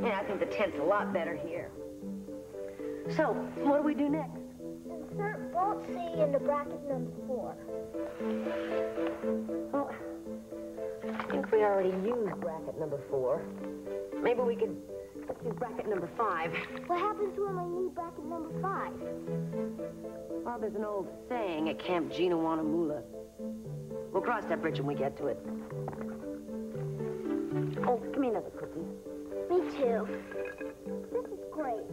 Yeah, I think the tent's a lot better here. So, what do we do next? Insert bolt C into bracket number 4. Well, I think we already used bracket number 4. Maybe we could use bracket number 5. What happens when I need bracket number 5? Well, there's an old saying at Camp Ginawanamula. We'll cross that bridge when we get to it. Oh, give me another cookie. Me too. This is great.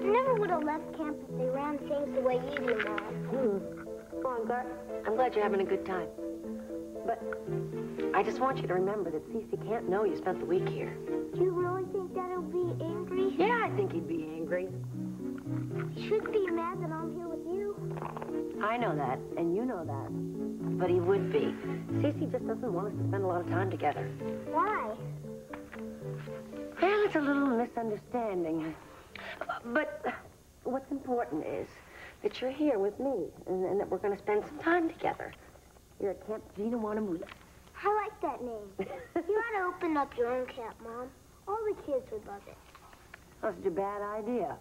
I never would have left camp if they ran things the way you do, Mom. Well, I'm glad you're having a good time. But I just want you to remember that Cece can't know you spent the week here. Do you really think Dad'll be angry? Yeah, I think he'd be angry. He should be mad that I'm here with you. I know that, and you know that. But he would be. Cece just doesn't want us to spend a lot of time together. Why? Well, it's a little misunderstanding. But what's important is that you're here with me and that we're going to spend some time together. You're at Camp Ginawanamula. I like that name. You ought to open up your own camp, Mom. All the kids would love it. That's such a bad idea.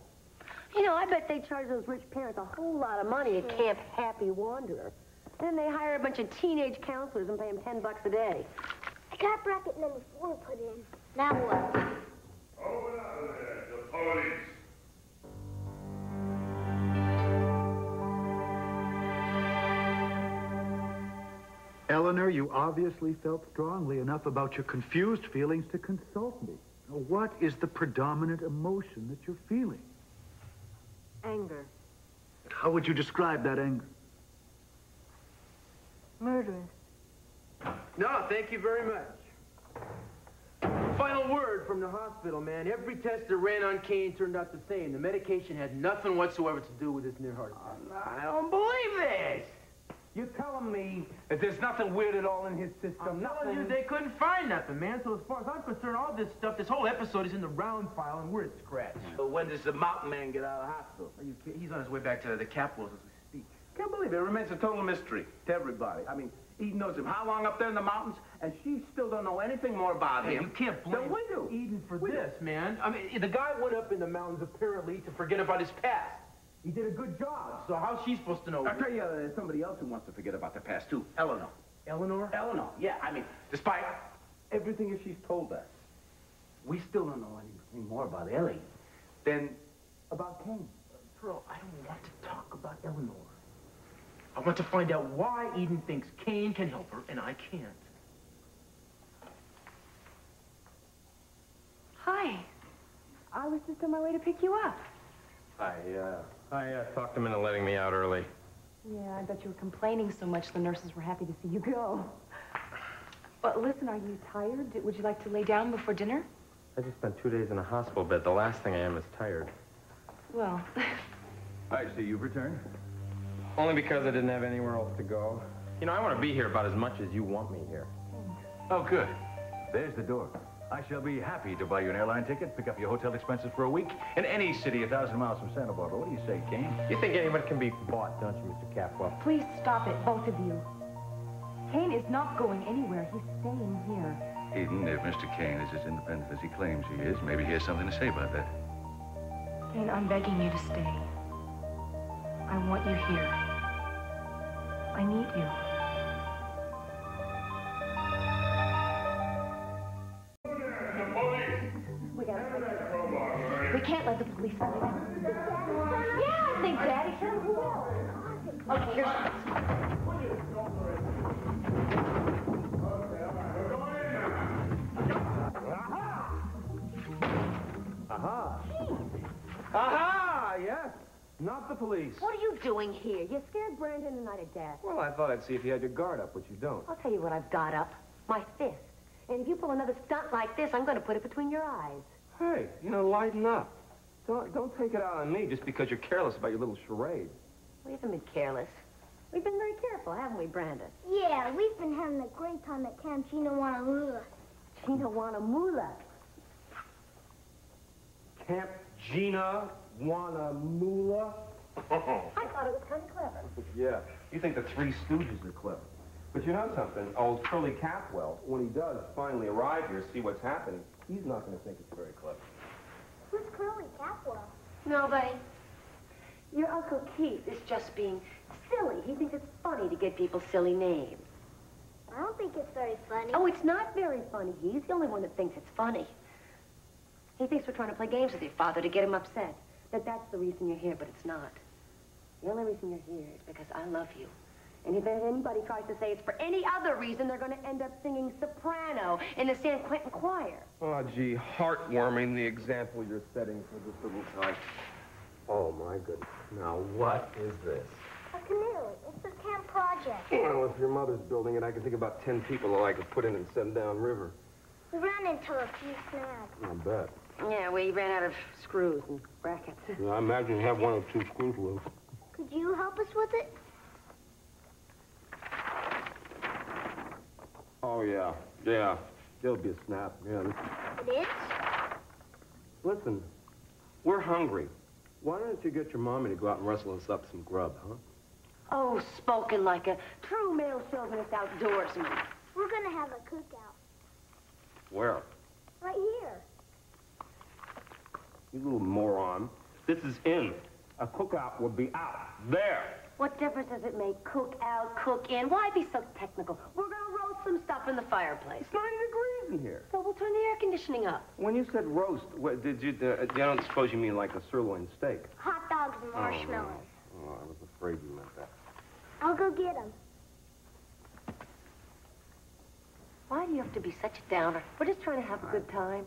You know, I bet they charge those rich parents a whole lot of money at Camp Happy Wanderer. Then they hire a bunch of teenage counselors and pay them $10 a day. I got bracket number 4 put in. Now what? Open up there, the police. Eleanor, you obviously felt strongly enough about your confused feelings to consult me. Now, what is the predominant emotion that you're feeling? Anger. How would you describe that anger? Murderous. No, thank you very much. Final word from the hospital, man. Every test that ran on Kane turned out the same. The medication had nothing whatsoever to do with his near heart attack. I don't believe this. You're telling me that there's nothing weird at all in his system? Nothing. You, they couldn't find nothing, man. So as far as I'm concerned, all this stuff, this whole episode is in the round file, and we're at scratch. So when does the mountain man get out of the hospital? Are you kidding? He's on his way back to the capitals as we speak. Can't believe it. It remains a total mystery to everybody. I mean, Eden knows him how long up there in the mountains, and she still don't know anything more about him. You can't blame we do. Eden for this, man. I mean, the guy went up in the mountains apparently to forget about his past. He did a good job, so how's she supposed to know? I'll tell you, there's somebody else who wants to forget about the past, too. Eleanor. Eleanor? Eleanor, yeah. I mean, despite everything that she's told us, we still don't know anything more about Ellie than about Kane. Bro, I don't want to talk about Eleanor. I want to find out why Eden thinks Kane can help her and I can't. Hi. I was just on my way to pick you up. I talked him into letting me out early. Yeah, I bet you were complaining so much the nurses were happy to see you go. But listen, are you tired? Would you like to lay down before dinner? I just spent 2 days in a hospital bed. The last thing I am is tired. Well... I see you've returned. Only because I didn't have anywhere else to go. You know, I want to be here about as much as you want me here. Oh, good. There's the door. I shall be happy to buy you an airline ticket, pick up your hotel expenses for a week in any city 1,000 miles from Santa Barbara. What do you say, Kane? You think anyone can be bought, don't you, Mr. Capwell? Please stop it, both of you. Kane is not going anywhere. He's staying here. Eden, if Mr. Kane is as independent as he claims he is, maybe he has something to say about that. Kane, I'm begging you to stay. I want you here. I need you. We can't let the police find out. Yeah, I think Daddy can. Okay, here's Aha! Aha! Yes. Not the police. What are you doing here? You scared Brandon tonight to death. Well, I thought I'd see if you had your guard up, which you don't. I'll tell you what I've got up. My fist. And if you pull another stunt like this, I'm going to put it between your eyes. Hey, you know, lighten up. Don't take it out on me just because you're careless about your little charade. We haven't been careless. We've been very careful, haven't we, Brandon? Yeah, we've been having a great time at Camp Ginawanamula. Ginawanamula? Camp Ginawanamula? I thought it was kind of clever. Yeah, you think the Three Stooges are clever. But you know something? Old Curly Capwell, when he does finally arrive here, see what's happening, he's not going to think it's very clever. Who's Curly Capwell? Nobody. Your Uncle Keith is just being silly. He thinks it's funny to give people silly names. I don't think it's very funny. Oh, it's not very funny. He's the only one that thinks it's funny. He thinks we're trying to play games with your father to get him upset. That's the reason you're here, but it's not. The only reason you're here is because I love you. And if anybody tries to say it's for any other reason, they're going to end up singing soprano in the San Quentin choir. Oh, gee, heartwarming, the example you're setting for this little guy. Oh, my goodness. Now, what is this? A canoe. It's a camp project. Well, if your mother's building it, I can think about 10 people that I could put in and send down river. We ran into a few snags. I bet. Yeah, we ran out of screws and brackets. Yeah, I imagine you have one or two screws loose. Could you help us with it? Oh, yeah. Yeah. There'll be a snap, yeah. It is? Listen, we're hungry. Why don't you get your mommy to go out and rustle us up some grub, huh? Oh, spoken like a true male chauvinist outdoorsman. We're going to have a cookout. Where? Right here. You little moron. This is in. A cookout would be out. There. What difference does it make? Cook out, cook in. Why be so technical? We're going to roast some stuff in the fireplace. It's 90 degrees in here. So we'll turn the air conditioning up. When you said roast, what, did you, I don't suppose you mean like a sirloin steak? Hot dogs and marshmallows. Oh, I was afraid you meant that. I'll go get them. Why do you have to be such a downer? We're just trying to have a good time.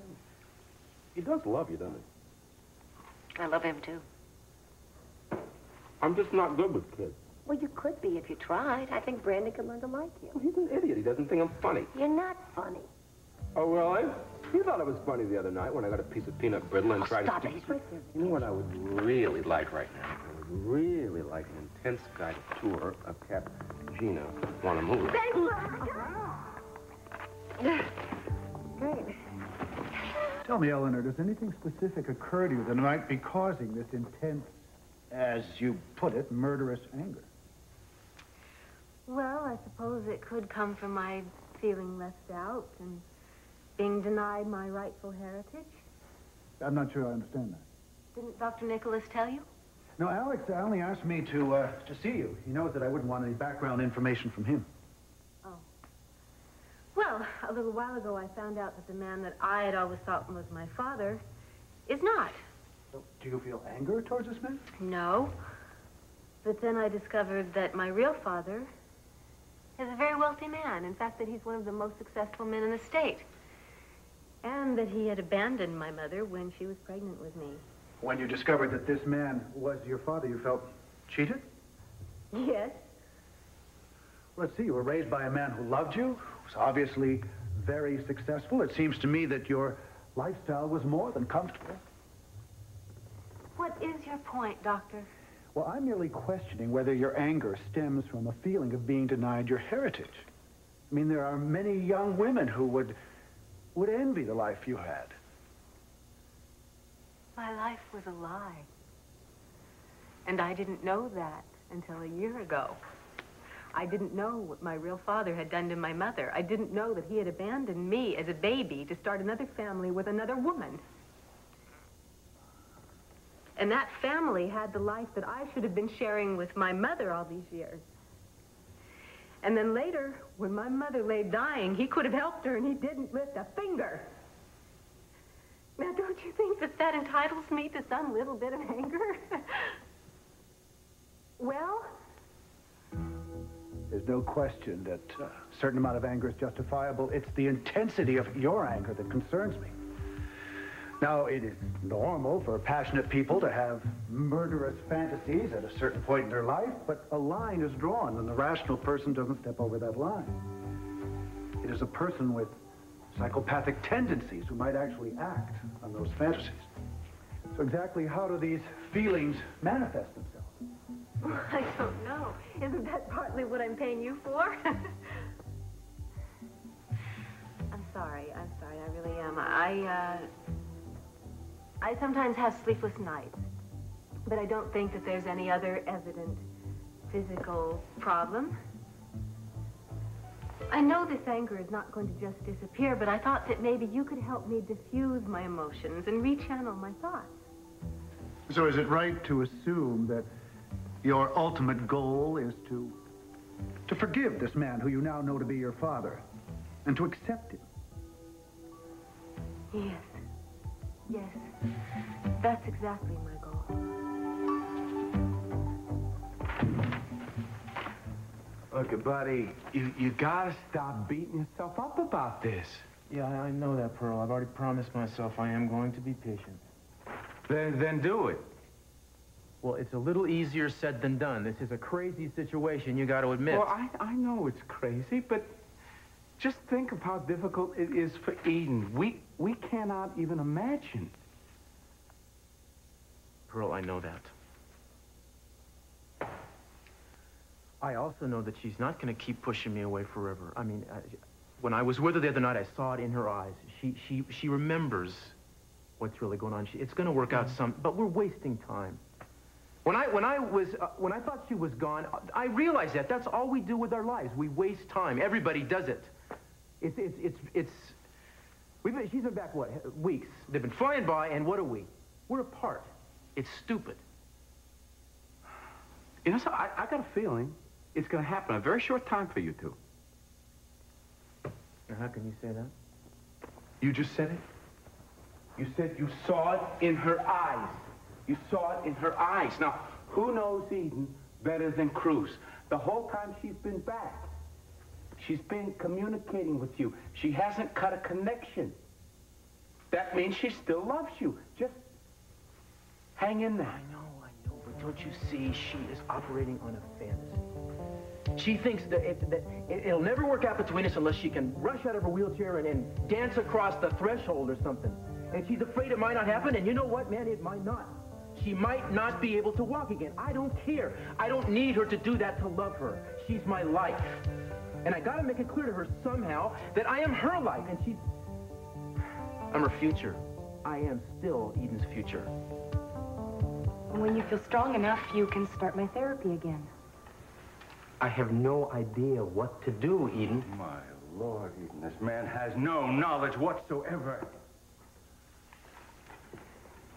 He does love you, doesn't he? I love him, too. I'm just not good with kids. Well, you could be if you tried. I think Brandon could learn to like you. Well, he's an idiot. He doesn't think I'm funny. You're not funny. Oh, really? He thought it was funny the other night when I got a piece of peanut brittle and tried stop to... it. He's right there. You know what I would really like right now? I would really like an intense guided tour of Cappuccino. Want to move? Great. Tell me, Eleanor, does anything specific occur to you that might be causing this intense, as you put it, murderous anger? Well, I suppose it could come from my feeling left out and being denied my rightful heritage. I'm not sure I understand that. Didn't Dr. Nicholas tell you? No, Alex only asked me to see you. He knows that I wouldn't want any background information from him. Oh. Well, a little while ago, I found out that the man that I had always thought was my father is not. So, do you feel anger towards this man? No. But then I discovered that my real father is a very wealthy man. In fact, that he's one of the most successful men in the state. And that he had abandoned my mother when she was pregnant with me. When you discovered that this man was your father, you felt cheated? Yes. Let's see, you were raised by a man who loved you, who was obviously very successful. It seems to me that your lifestyle was more than comfortable. What is your point, Doctor? Well, I'm merely questioning whether your anger stems from a feeling of being denied your heritage. I mean, there are many young women who would envy the life you had. My life was a lie. And I didn't know that until a year ago. I didn't know what my real father had done to my mother. I didn't know that he had abandoned me as a baby to start another family with another woman. And that family had the life that I should have been sharing with my mother all these years. And then later, when my mother lay dying, he could have helped her, and he didn't lift a finger. Now, don't you think that that entitles me to some little bit of anger? Well? There's no question that a certain amount of anger is justifiable. It's the intensity of your anger that concerns me. Now, it is normal for passionate people to have murderous fantasies at a certain point in their life, but a line is drawn, and the rational person doesn't step over that line. It is a person with psychopathic tendencies who might actually act on those fantasies. So exactly how do these feelings manifest themselves? I don't know. Isn't that partly what I'm paying you for? I'm sorry, I really am. I sometimes have sleepless nights, but I don't think that there's any other evident physical problem. I know this anger is not going to just disappear, but I thought that maybe you could help me diffuse my emotions and rechannel my thoughts. So is it right to assume that your ultimate goal is to forgive this man who you now know to be your father and to accept him? Yes. Yes. That's exactly my goal. Look, buddy, you gotta stop beating yourself up about this. Yeah, I know that, Pearl. I've already promised myself I am going to be patient. Then do it. Well, it's a little easier said than done. This is a crazy situation, you got to admit. Well, I know it's crazy, but just think of how difficult it is for Eden. We cannot even imagine. Pearl, I know that. I also know that she's not going to keep pushing me away forever. I mean, when I was with her the other night, I saw it in her eyes. She remembers what's really going on. It's going to work out but we're wasting time. When I thought she was gone, I realized that. That's all we do with our lives. We waste time. Everybody does it. She's been back, what, weeks. They've been flying by, and what are we? We're apart. It's stupid. You know, so I got a feeling it's going to happen in a very short time for you two. Now, how can you say that? You just said it. You said you saw it in her eyes. You saw it in her eyes. Now, who knows Eden better than Cruz? The whole time she's been back, she's been communicating with you. She hasn't cut a connection. That means she still loves you. Just hang in there. I know, but don't you see, she is operating on a fantasy. She thinks that it'll never work out between us unless she can rush out of her wheelchair and dance across the threshold or something. And she's afraid it might not happen, and you know what, man, it might not. She might not be able to walk again. I don't care. I don't need her to do that to love her. She's my life. And I gotta make it clear to her somehow that I am her life, and I'm her future. I am still Eden's future. When you feel strong enough, you can start my therapy again. I have no idea what to do, Eden. My Lord, Eden, this man has no knowledge whatsoever.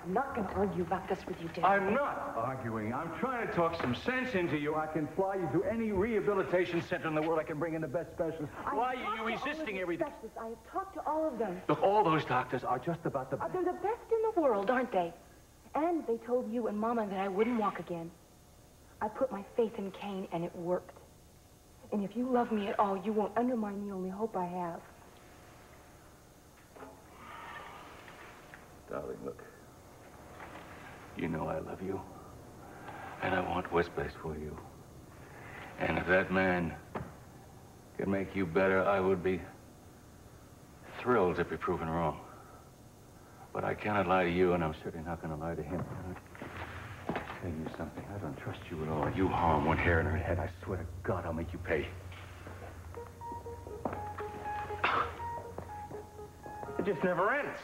I'm not going to argue about this with you, Dad. I'm not arguing. I'm trying to talk some sense into you. I can fly you to any rehabilitation center in the world. I can bring in the best specialists. Why are you resisting everything? I have talked to all of them. Look, all those doctors are just about the best. They're the best in the world, aren't they? And they told you and Mama that I wouldn't walk again. I put my faith in Kane, and it worked. And if you love me at all, you won't undermine the only hope I have. Darling, look. You know I love you. And I want what's best for you. And if that man can make you better, I would be thrilled to be proven wrong. But I cannot lie to you, and I'm certainly not going to lie to him. I'll tell you something. I don't trust you at all. You harm one hair in her head. I swear to God, I'll make you pay. It just never ends.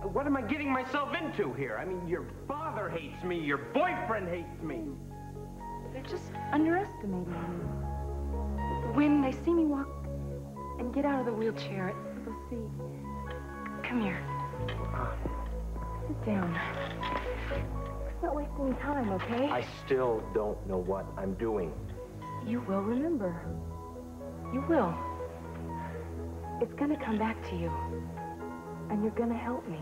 What am I getting myself into here? I mean, your father hates me, your boyfriend hates me. They're just underestimating me. When they see me walk and get out of the wheelchair, they'll see. Come here. Sit down. It's not wasting time, okay? I still don't know what I'm doing. You will remember. You will. It's gonna come back to you. And you're gonna help me.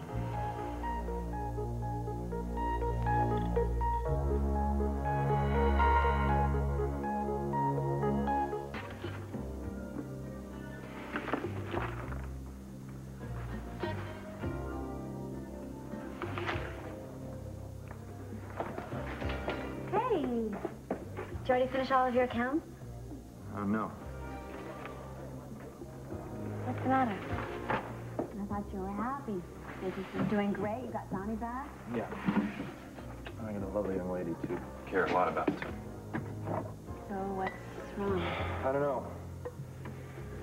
Hey! Did you already finish all of your accounts? Oh, no. What's the matter? I thought you were happy. Business is doing great. You got Donnie back? Yeah. I got a lovely young lady to care a lot about. So what's wrong? I don't know.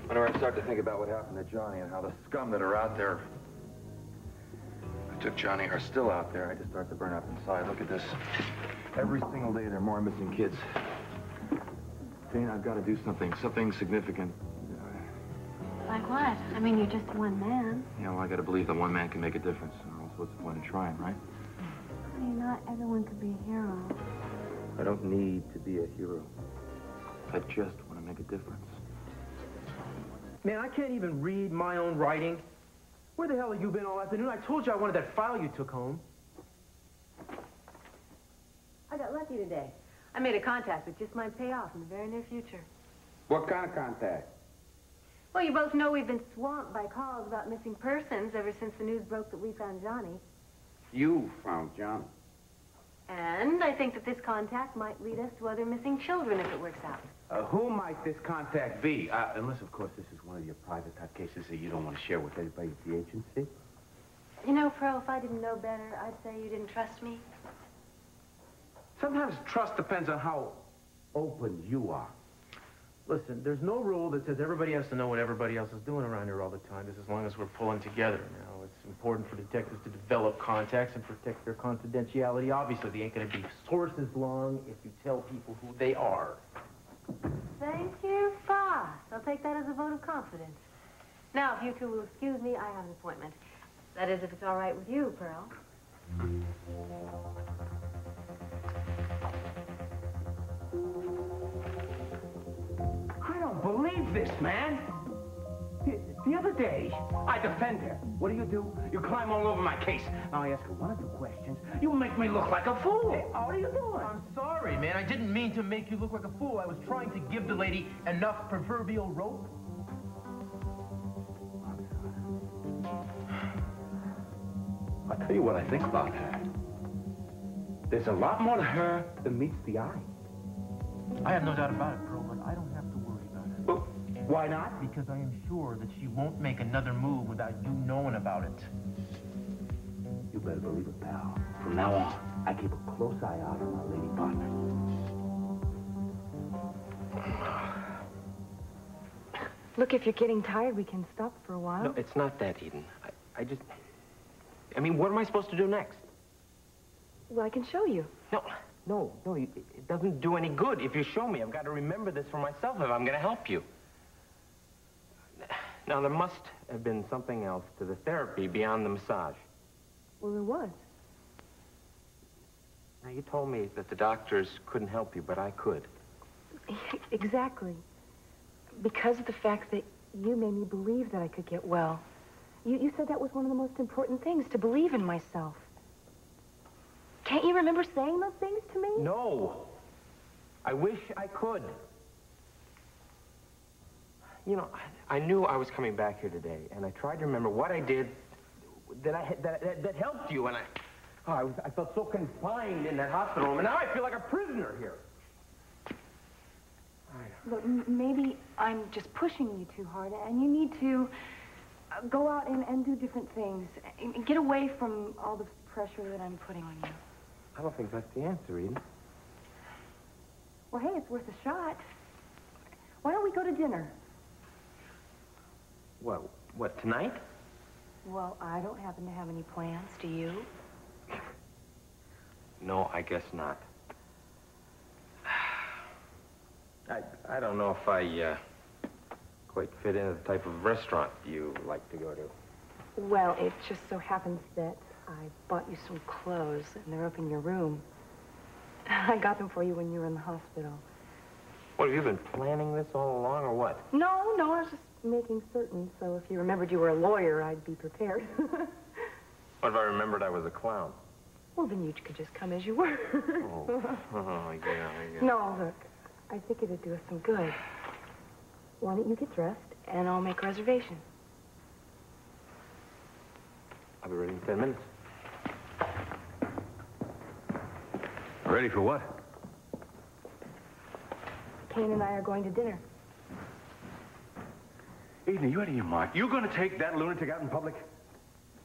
Whenever I start to think about what happened to Johnny and how the scum that are out there who took Johnny are still out there, I just start to burn up inside. Look at this. Every single day there are more missing kids. Kane, I've got to do something significant. Like what? I mean, you're just one man. Yeah, well, I got to believe that one man can make a difference. Or else what's the point in trying, right? Honey, not everyone could be a hero. I don't need to be a hero. I just want to make a difference. Man, I can't even read my own writing. Where the hell have you been all afternoon? I told you I wanted that file you took home. I got lucky today. I made a contact that just might pay off in the very near future. What kind of contact? Well, you both know we've been swamped by calls about missing persons ever since the news broke that we found Johnny. You found Johnny. And I think that this contact might lead us to other missing children if it works out. Who might this contact be? Unless, of course, this is one of your private type cases that you don't want to share with anybody at the agency. You know, Pearl, if I didn't know better, I'd say you didn't trust me. Sometimes trust depends on how open you are. Listen, there's no rule that says everybody has to know what everybody else is doing around here all the time, just as long as we're pulling together. Now, it's important for detectives to develop contacts and protect their confidentiality. Obviously, they ain't gonna be sources long if you tell people who they are. Thank you, Foss. I'll take that as a vote of confidence. Now, if you two will excuse me, I have an appointment. That is, if it's all right with you, Pearl. I don't believe this, man. The other day, I defend her. What do? You climb all over my case. Now I ask her one or two questions. You make me look like a fool. Hey, what are you doing? I'm sorry, man. I didn't mean to make you look like a fool. I was trying to give the lady enough proverbial rope. I'll tell you what I think about her. There's a lot more to her than meets the eye. I have no doubt about it, Pearl, but I don't have to worry about it. Well, why not? Because I am sure that she won't make another move without you knowing about it. You better believe it, pal. From now on, I keep a close eye out on my lady partner. Look, if you're getting tired, we can stop for a while. No, it's not that, Eden. I mean, what am I supposed to do next? Well, I can show you. No, it doesn't do any good if you show me. I've got to remember this for myself if I'm going to help you. Now, there must have been something else to the therapy beyond the massage. Well, there was. Now, you told me that the doctors couldn't help you, but I could. Exactly. Because of the fact that you made me believe that I could get well. You said that was one of the most important things, to believe in myself. Can't you remember saying those things to me? No. I wish I could. You know, I knew I was coming back here today, and I tried to remember what I did that helped you, and I felt so confined in that hospital room, and now I feel like a prisoner here. Look, maybe I'm just pushing you too hard, and you need to go out and do different things. And get away from all the pressure that I'm putting on you. I don't think that's the answer, Eden. Well, hey, it's worth a shot. Why don't we go to dinner? What, tonight? Well, I don't happen to have any plans, do you? No, I guess not. I don't know if I quite fit into the type of restaurant you like to go to. Well, it just so happens that I bought you some clothes, and they're up in your room. I got them for you when you were in the hospital. What, have you been planning this all along, or what? No, I was just making certain, so if you remembered you were a lawyer, I'd be prepared. What if I remembered I was a clown? Well, then you could just come as you were. Yeah. No, look, I think it'd do us some good. Why don't you get dressed, and I'll make a reservation. I'll be ready in 10 minutes. Ready for what? Kane and I are going to dinner. Eden, are you out of your mind? You're going to take that lunatic out in public?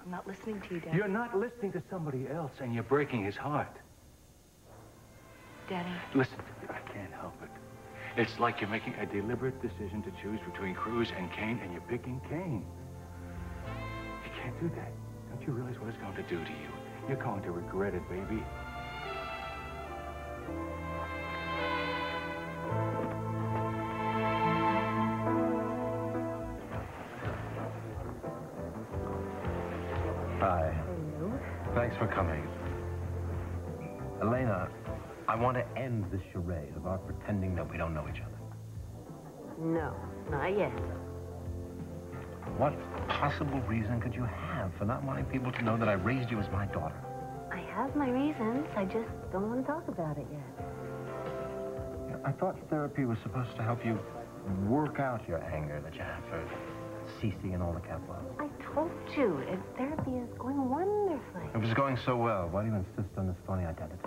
I'm not listening to you, Daddy. You're not listening to somebody else, and you're breaking his heart. Daddy. Listen to me. I can't help it. It's like you're making a deliberate decision to choose between Cruz and Kane, and you're picking Kane. You can't do that. Don't you realize what it's going to do to you? You're going to regret it, baby. Hi. Hello. Thanks for coming. Elena, I want to end this charade of our pretending that we don't know each other. No, not yet. What possible reason could you have for not wanting people to know that I raised you as my daughter? I have my reasons. I just don't want to talk about it yet. Yeah, I thought therapy was supposed to help you work out your anger that you have for Cece and all the Capwells. I told you, therapy is going wonderfully. If it's going so well, why do you insist on this phony identity?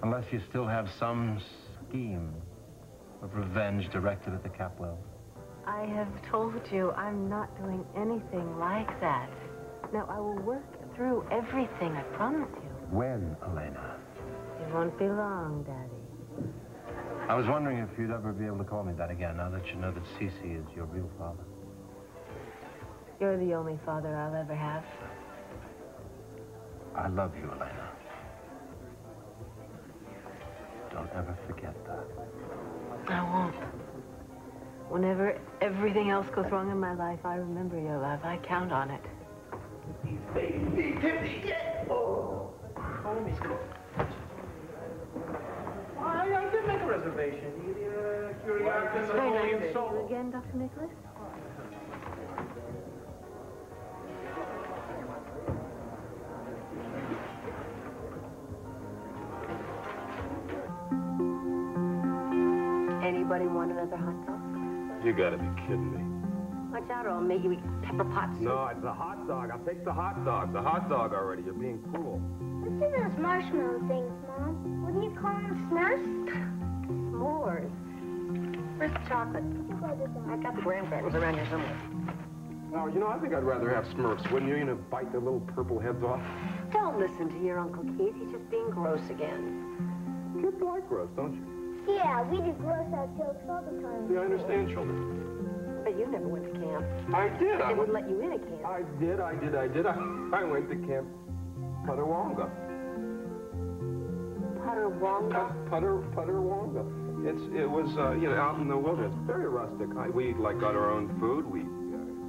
Unless you still have some scheme of revenge directed at the Capwells. I have told you I'm not doing anything like that. Now, I will work through everything, I promise you. When, Elena? It won't be long, Daddy. I was wondering if you'd ever be able to call me that again, now that you know that Cece is your real father. You're the only father I'll ever have. I love you, Elena. Don't ever forget that. I won't. Whenever everything else goes wrong in my life, I remember your love. I count on it. I did make a reservation. Curiosity and the Very Holy nice to see Soul. you again, Dr. Nicholas. Anybody want another hot dog? You gotta be kidding me. Watch out or I'll make you eat pepper pot soup. No, it's a hot dog. I'll take the hot dog. The hot dog already. You're being cruel. What's in those marshmallow things, Mom? Wouldn't you call them Smurfs? S'mores. Where's the chocolate? I got the graham crackers around here somewhere. Oh, you know, I think I'd rather have Smurfs, wouldn't you? You know, bite their little purple heads off. Don't listen to your Uncle Keith. He's just being gross again. Kids like gross, don't you? Yeah, we do gross out jokes all the time. Yeah, I understand, children. But you never went to camp. I did. They wouldn't let you in at camp. I did. I went to Camp Puttawonga. Puttawonga? Puttawonga. It was, you know, out in the wilderness. Very rustic. We, like, got our own food. We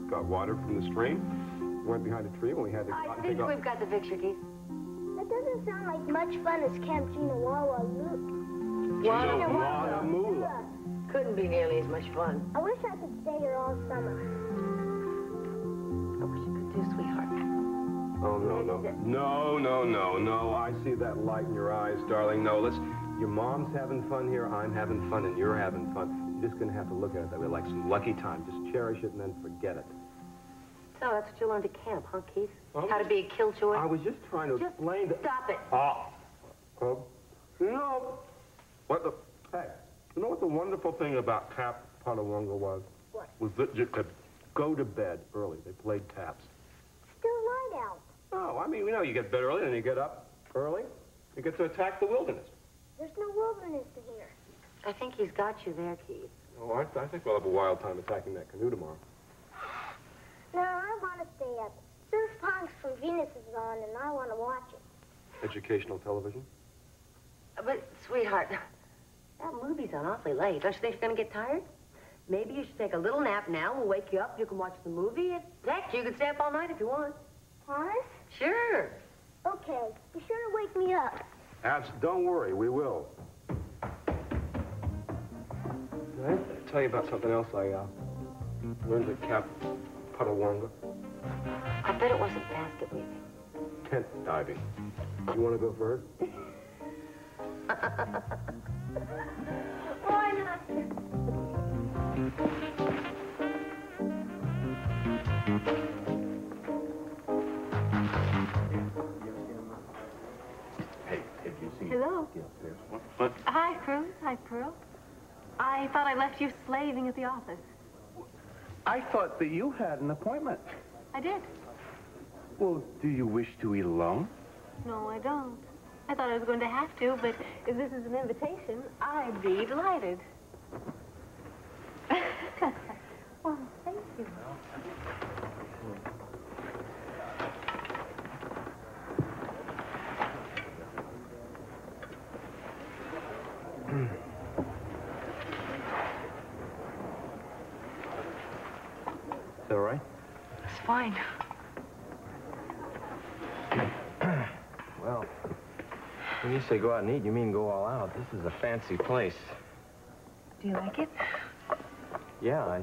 got water from the stream. Went behind a tree when we had to... I think we've got the picture, Keith. That doesn't sound like much fun as Camp Ginawawa Luke. Wanamula. Couldn't be nearly as much fun. I wish I could stay here all summer. I wish you could too, sweetheart. Oh, no. I see that light in your eyes, darling. No, your mom's having fun here, I'm having fun, and you're having fun. You're just going to have to look at it that way, like some lucky time. Just cherish it and then forget it. So that's what you learned at camp, huh, Keith? Oh. How to be a killjoy? I was just trying to explain that... Stop it. No. Hey, you know what the wonderful thing about Camp Puttawonga was? What? Was that you could go to bed early. They played taps. Still light out. No, I mean, you know, you get to bed early and you get up early. You get to attack the wilderness. There's no wilderness here. I think he's got you there, Keith. Oh, I think we'll have a wild time attacking that canoe tomorrow. No, I want to stay up. Surf Punks from Venus is on, and I want to watch it. Educational television? But, sweetheart, that movie's on awfully late. Don't you think you're going to get tired? Maybe you should take a little nap now. We'll wake you up. You can watch the movie. Heck, you can stay up all night if you want. Promise? Sure. Okay. Be sure to wake me up. Don't worry, we will. Can I tell you about something else I learned at Camp Puttawonga? I bet it wasn't basket weaving. Tent diving. You want to go first? Why not? Hey, have you seen... Hello. What? Hi, Cruz. Hi, Pearl. I thought I left you slaving at the office. I thought that you had an appointment. I did. Well, do you wish to eat alone? No, I don't. I thought I was going to have to, but if this is an invitation, I'd be delighted. Well, thank you. Is that all right? It's fine. When you say go out and eat, you mean go all out. This is a fancy place. Do you like it? Yeah, I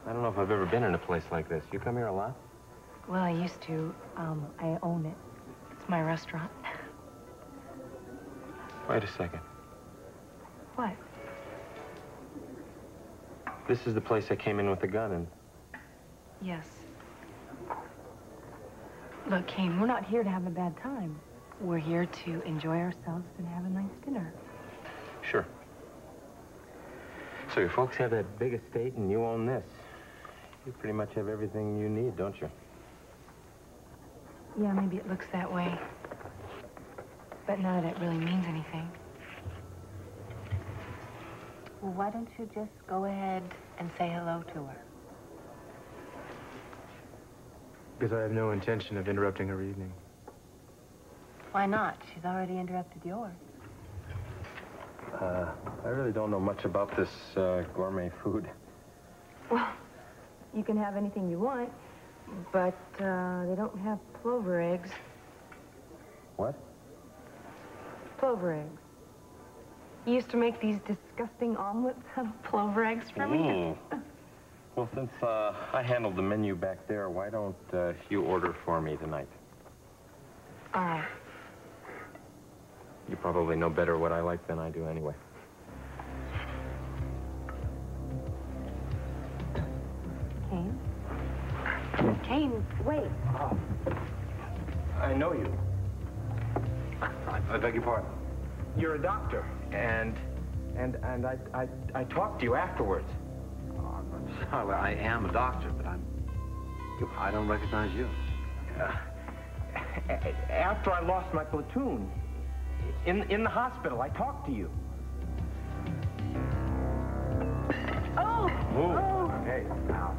don't know if I've ever been in a place like this. You come here a lot? Well, I used to. I own it. It's my restaurant. Wait a second. What? This is the place I came in with the gun and... Yes. Look, Kane, we're not here to have a bad time. We're here to enjoy ourselves and have a nice dinner. Sure. So your folks have that big estate and you own this. You pretty much have everything you need, don't you? Yeah, maybe it looks that way. But none of that really means anything. Well, why don't you just go ahead and say hello to her? Because I have no intention of interrupting her evening. Why not? She's already interrupted yours. I really don't know much about this gourmet food. Well, you can have anything you want, but they don't have plover eggs. What? Plover eggs. You used to make these disgusting omelets out of plover eggs for me. Well, since I handled the menu back there, why don't you order for me tonight? All right. You probably know better what I like than I do anyway. Kane? Kane, wait. I know you. I beg your pardon. You're a doctor, and I talked to you afterwards. Oh, I'm sorry. I am a doctor, but I don't recognize you. After I lost my platoon, in the hospital, I talked to you. Oh! Move. Oh! Hey, now.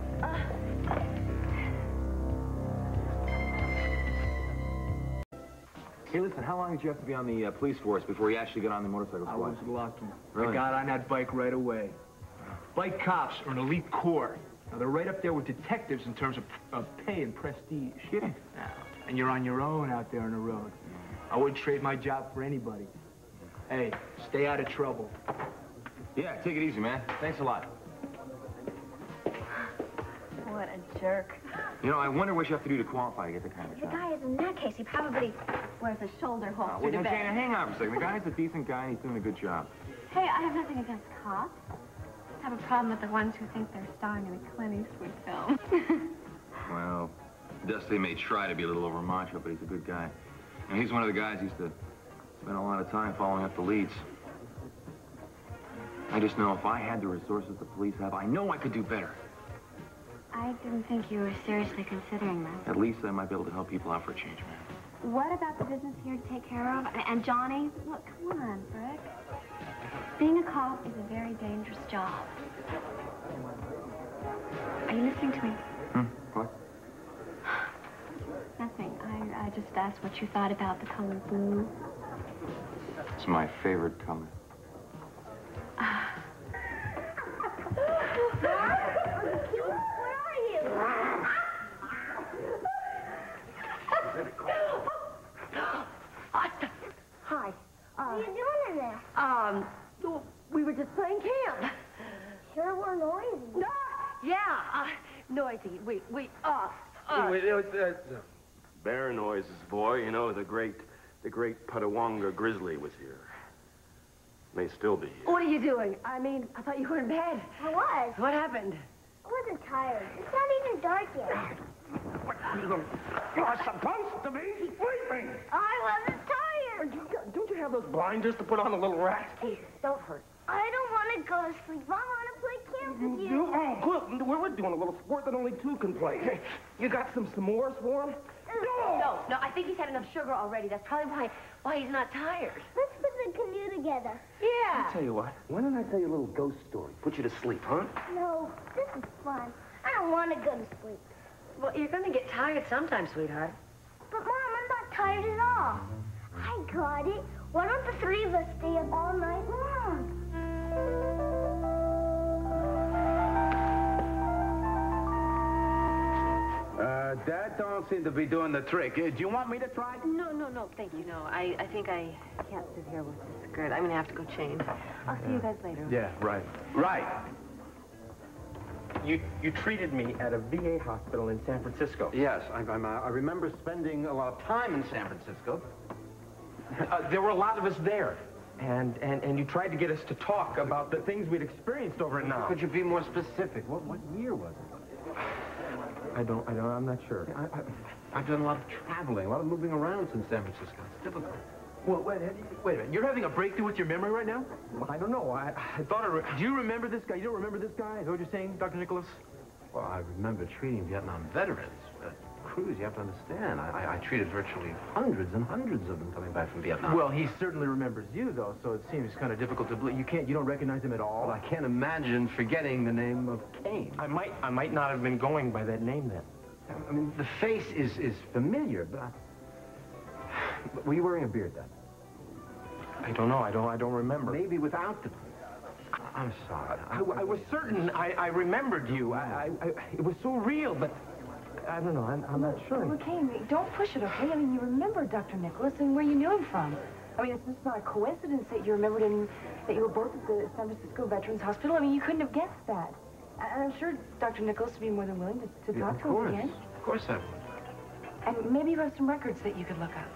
Hey, listen, how long did you have to be on the police force before you actually got on the motorcycle squad? I was lucky. Really? I got on that bike right away. Bike cops are an elite corps. Now, they're right up there with detectives in terms of pay and prestige. Kidding? Now, and you're on your own out there on the road. I wouldn't trade my job for anybody. Hey, stay out of trouble. Yeah, take it easy, man. Thanks a lot. What a jerk. You know, I wonder what you have to do to qualify to get the kind of The job. guy is in that case. He probably wears a shoulder holster Well, to bed. Jana, hang on for a second. The guy's a decent guy, and he's doing a good job. Hey, I have nothing against cops. I have a problem with the ones who think they're starring in a Clint Eastwood film. Well, Dusty may try to be a little over macho, but he's a good guy. And he's one of the guys who used to spend a lot of time following up the leads. I just know if I had the resources the police have, I know I could do better. I didn't think you were seriously considering that. At least I might be able to help people out for a change, man. What about the business here to take care of? And Johnny? Look, come on, Brick. Being a cop is a very dangerous job. Are you listening to me? What? Nothing. I just asked what you thought about the color blue. It's my favorite color. Hi. What are you doing in there? We were just playing camp. Sure were noisy. Yeah, noisy. Bear noises, boy. You know, the great Putawonga grizzly was here. May still be here. What are you doing? I mean, I thought you were in bed. I was. What happened? I wasn't tired. It's not even dark yet. You're supposed to be sleeping. I wasn't tired. Don't you have those blinders to put on, the little rat? Hey, don't hurt. I don't want to go to sleep. I want to play camp with you. Oh, good. We're doing a little sport that only two can play. Hey, you got some s'mores for him? No, I think he's had enough sugar already. That's probably why he's not tired. Let's put the canoe together. Yeah. I'll tell you what. Why don't I tell you a little ghost story? Put you to sleep, huh? No, this is fun. I don't want to go to sleep. Well, you're going to get tired sometime, sweetheart. But, Mom, I'm not tired at all. I got it. Why don't the three of us stay up all night long? that don't seem to be doing the trick. Do you want me to try? No, thank you. No, I think I can't sit here with this skirt. I'm gonna have to go change. I'll see you guys later. Yeah, right. Right. You treated me at a VA hospital in San Francisco. Yes, I remember spending a lot of time in San Francisco. There were a lot of us there. And you tried to get us to talk about the things we'd experienced over and now. Could you be more specific? What year was it? I'm not sure. I've done a lot of traveling, a lot of moving around since San Francisco. It's difficult. Well, wait a minute. You're having a breakthrough with your memory right now? Well, I don't know. I thought Do you remember this guy? You don't remember this guy? Is that what you're saying, Dr. Nicholas? Well, I remember treating Vietnam veterans. Cruz, you have to understand, I treated virtually hundreds and hundreds of them coming back from Vietnam. Well, he certainly remembers you, though, so it seems kind of difficult to believe. You don't recognize him at all? Well, I can't imagine forgetting the name of Kane. I might not have been going by that name then. I mean, the face is familiar, but were you wearing a beard then? I don't know. I don't remember. Maybe without the... I'm sorry. I was certain I remembered you. It was so real, but... I don't know. I'm not sure. Well, Kane, don't push it, okay? I mean, you remember Dr. Nicholas and where you knew him from. I mean, it's just not a coincidence that you remembered that you were both at the San Francisco Veterans Hospital. I mean, you couldn't have guessed that. And I'm sure Dr. Nicholas would be more than willing to talk to us again. Of course I would. And maybe you have some records that you could look up.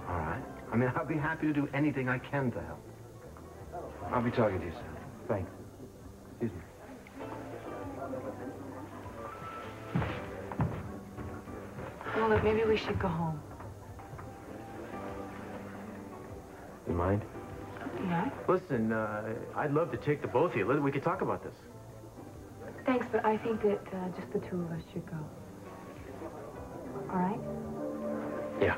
All right. I mean, I'll be happy to do anything I can to help. I'll be talking to you soon. Thanks. Excuse me. Well, look, maybe we should go home. You mind? No? Listen, I'd love to take the both of you. We could talk about this. Thanks, but I think that just the two of us should go. All right? Yeah.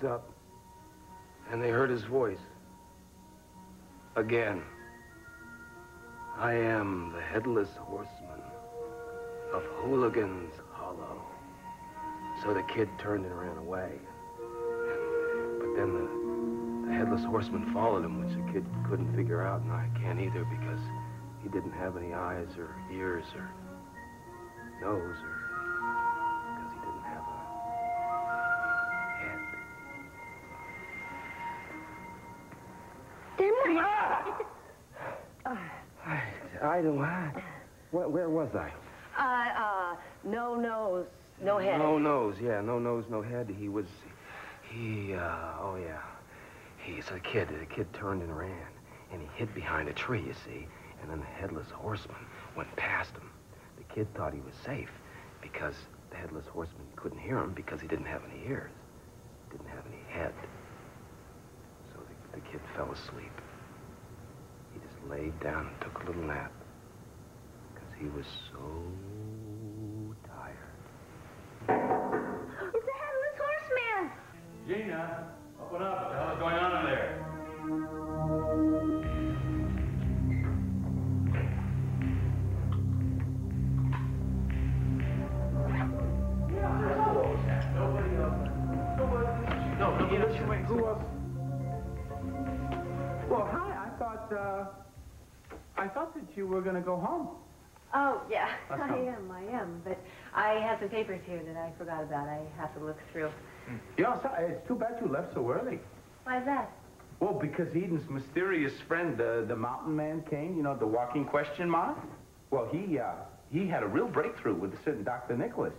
Up, and they heard his voice. Again. I am the headless horseman of Hooligan's Hollow. So the kid turned and ran away. But then the headless horseman followed him, which the kid couldn't figure out, and I can't either because he didn't have any eyes or ears or nose or because he didn't have a head. I don't know. Where was I? No nose, no head. No nose, yeah, no nose, no head. So the kid turned and ran, and he hid behind a tree, you see, and then the headless horseman went past him. The kid thought he was safe because the headless horseman couldn't hear him because he didn't have any ears, didn't have any head. So the kid fell asleep. He just laid down and took a little nap because he was so tired. It's the headless horseman! Gina, open up. What the hell is going on in there? Who else? Well, hi. I thought that you were going to go home. Oh, yeah, I am. But I have some papers here that I forgot about. I have to look through. You know, it's too bad you left so early. Why is that? Well, because Eden's mysterious friend, the mountain man Kane, you know, the walking question mark. Well, he had a real breakthrough with a certain Dr. Nicholas.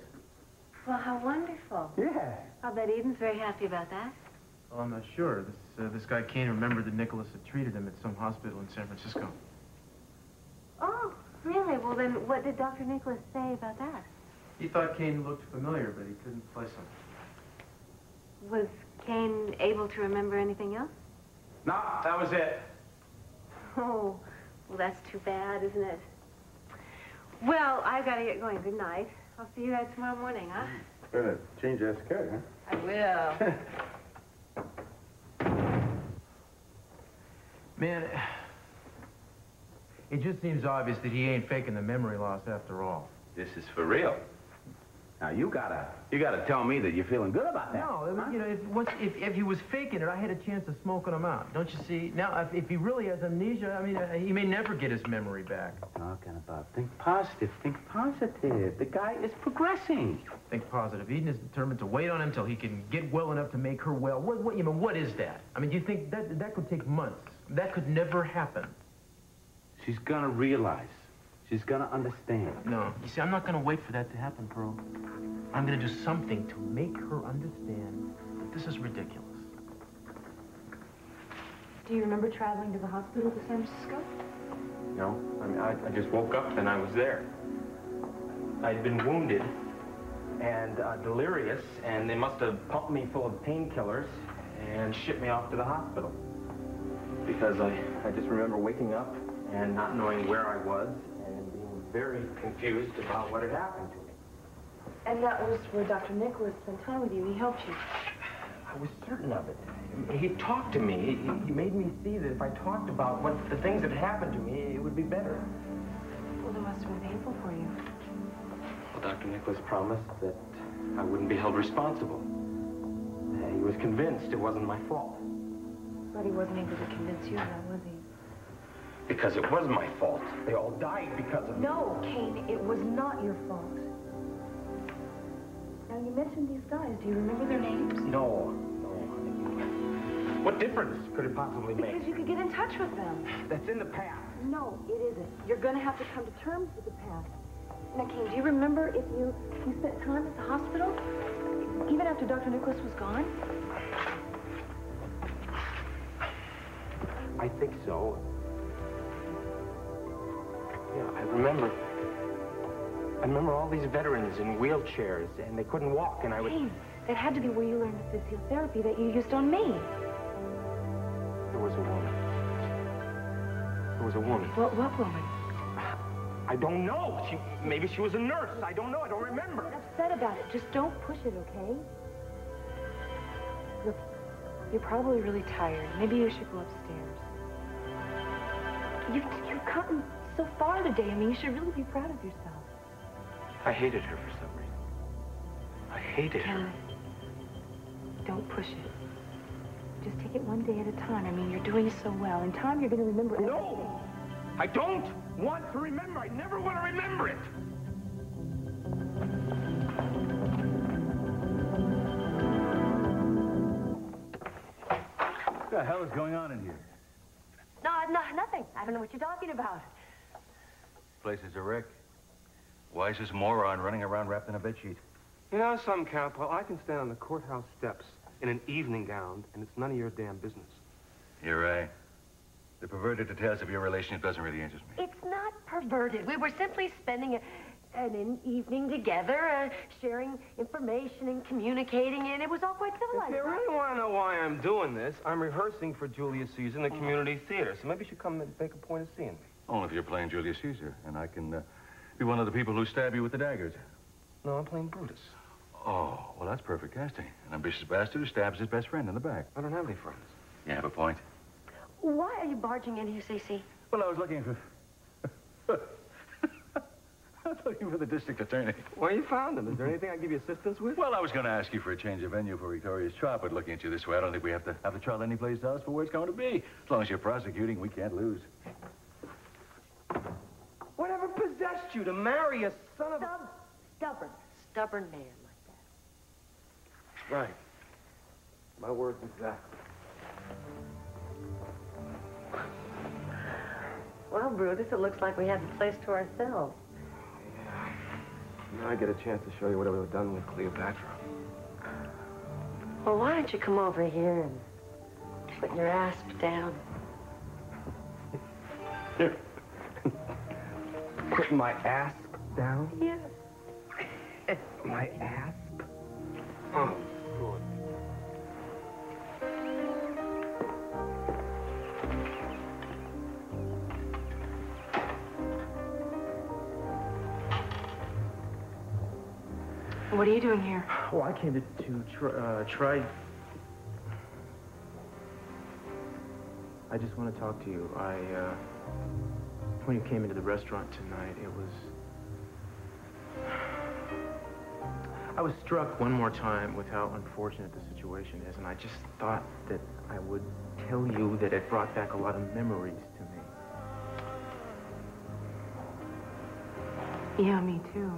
Well, how wonderful. Yeah. I'll bet Eden's very happy about that. Well, I'm not sure. This guy Kane remembered that Nicholas had treated him at some hospital in San Francisco. Oh, really? Well, then what did Dr. Nicholas say about that? He thought Kane looked familiar, but he couldn't place him. Was Kane able to remember anything else? No, that was it. Oh, well, that's too bad, isn't it? Well, I've got to get going. Good night. I'll see you guys tomorrow morning, huh? Better change that skirt, huh? I will. Man, it just seems obvious that he ain't faking the memory loss after all. This is for real. Now, you gotta tell me that you're feeling good about that. No, huh? you know, if he was faking it, I had a chance of smoking him out. Don't you see? Now, if he really has amnesia, I mean, he may never get his memory back. Talking about think positive, think positive. The guy is progressing. Think positive. Eden is determined to wait on him till he can get well enough to make her well. What is that? I mean, do you think that could take months? That could never happen. She's gonna realize. She's gonna understand. No. You see, I'm not gonna wait for that to happen, Pearl. I'm gonna do something to make her understand that this is ridiculous. Do you remember traveling to the hospital to San Francisco? No, I mean, I just woke up and I was there. I'd been wounded and delirious, and they must have pumped me full of painkillers and shipped me off to the hospital. Because I just remember waking up and not knowing where I was and being very confused about what had happened to me. And that was where Dr. Nicholas spent time with you. He helped you. I was certain of it. He talked to me. He made me see that if I talked about the things that happened to me, it would be better. Well, that must have been painful for you. Well, Dr. Nicholas promised that I wouldn't be held responsible. He was convinced it wasn't my fault. But he wasn't able to convince you of that, was he? Because it was my fault. They all died because of me. No, Kane, it was not your fault. Now, you mentioned these guys. Do you remember their names? No. What difference could it possibly make? Because you could get in touch with them. That's in the past. No, it isn't. You're going to have to come to terms with the past. Now, Kane, do you remember if you spent time at the hospital? Even after Dr. Nicholas was gone? I think so. Yeah, I remember all these veterans in wheelchairs, and they couldn't walk, and I would... Kane, that had to be where you learned the physiotherapy that you used on me. There was a woman. There was a woman. What woman? I don't know. Maybe she was a nurse. I don't know. I don't remember. I'm upset about it. Just don't push it, okay? Look, you're probably really tired. Maybe you should go upstairs. You've gotten so far today. I mean, you should really be proud of yourself. I hated her for some reason. I hated her. Don't push it. Just take it one day at a time. I mean, you're doing so well. In time, you're going to remember everything. No! I don't want to remember. I never want to remember it. What the hell is going on in here? No, nothing. I don't know what you're talking about. Place is a wreck. Why is this moron running around wrapped in a bedsheet? You know something, Cowpole? I can stand on the courthouse steps in an evening gown, and it's none of your damn business. You're right. The perverted details of your relationship doesn't really interest me. It's not perverted. We were simply spending an evening together, sharing information and communicating, and it was all quite civilized. If you really want to know why I'm doing this, I'm rehearsing for Julius Caesar in the community theater, so maybe you should come and make a point of seeing me. Only if you're playing Julius Caesar, and I can be one of the people who stab you with the daggers. No, I'm playing Brutus. Oh, well, that's perfect casting. An ambitious bastard who stabs his best friend in the back. I don't have any friends. You have a point. Why are you barging in here, CC? Well, I was looking for... I was looking for the district attorney. Well, you found him. Is there anything I can give you assistance with? Well, I was going to ask you for a change of venue for Victoria's Chop, but looking at you this way, I don't think we have to have the trial any place else for where it's going to be. As long as you're prosecuting, we can't lose. Whatever possessed you to marry a son of a... Stubborn man like that. Right. My words exactly. Well, Brutus, it looks like we have the place to ourselves. Yeah. Now I get a chance to show you what I would have done with Cleopatra. Well, why don't you come over here and put your asp down? Putting my asp down? Yes. My asp? Oh, good. What are you doing here? Oh, I came to try... I just want to talk to you. When you came into the restaurant tonight, it was... I was struck one more time with how unfortunate the situation is, and I just thought that I would tell you that it brought back a lot of memories to me. Yeah, me too.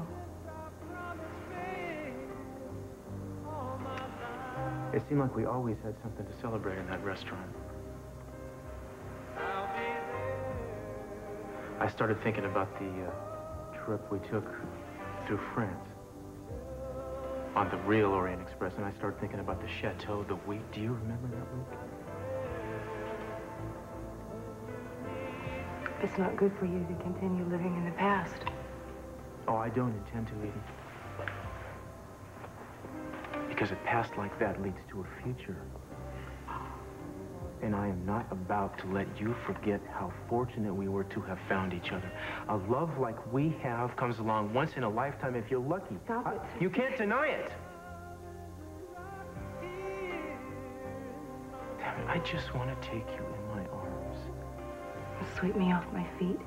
It seemed like we always had something to celebrate in that restaurant. I started thinking about the trip we took through France on the real Orient Express, and I started thinking about the chateau, the week. Do you remember that week? It's not good for you to continue living in the past. Oh, I don't intend to, Eden. Because a past like that leads to a future. And I am not about to let you forget how fortunate we were to have found each other. A love like we have comes along once in a lifetime if you're lucky. Stop it. You can't deny it. Damn it, I just want to take you in my arms. Sweep me off my feet.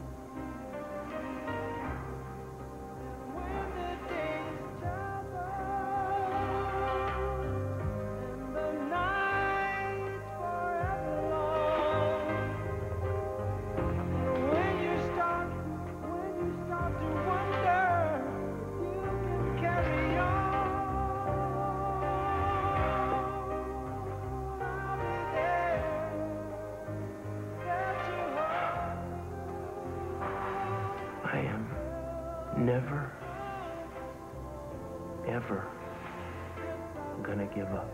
Never, ever gonna give up.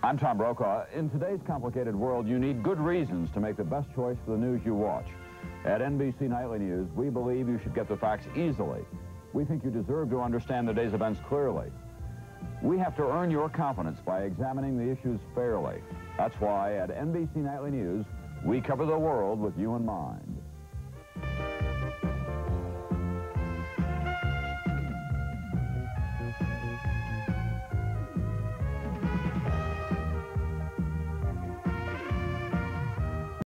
I'm Tom Brokaw. In today's complicated world, you need good reasons to make the best choice for the news you watch. At NBC Nightly News, we believe you should get the facts easily. We think you deserve to understand the day's events clearly. We have to earn your confidence by examining the issues fairly. That's why at NBC Nightly News, we cover the world with you in mind.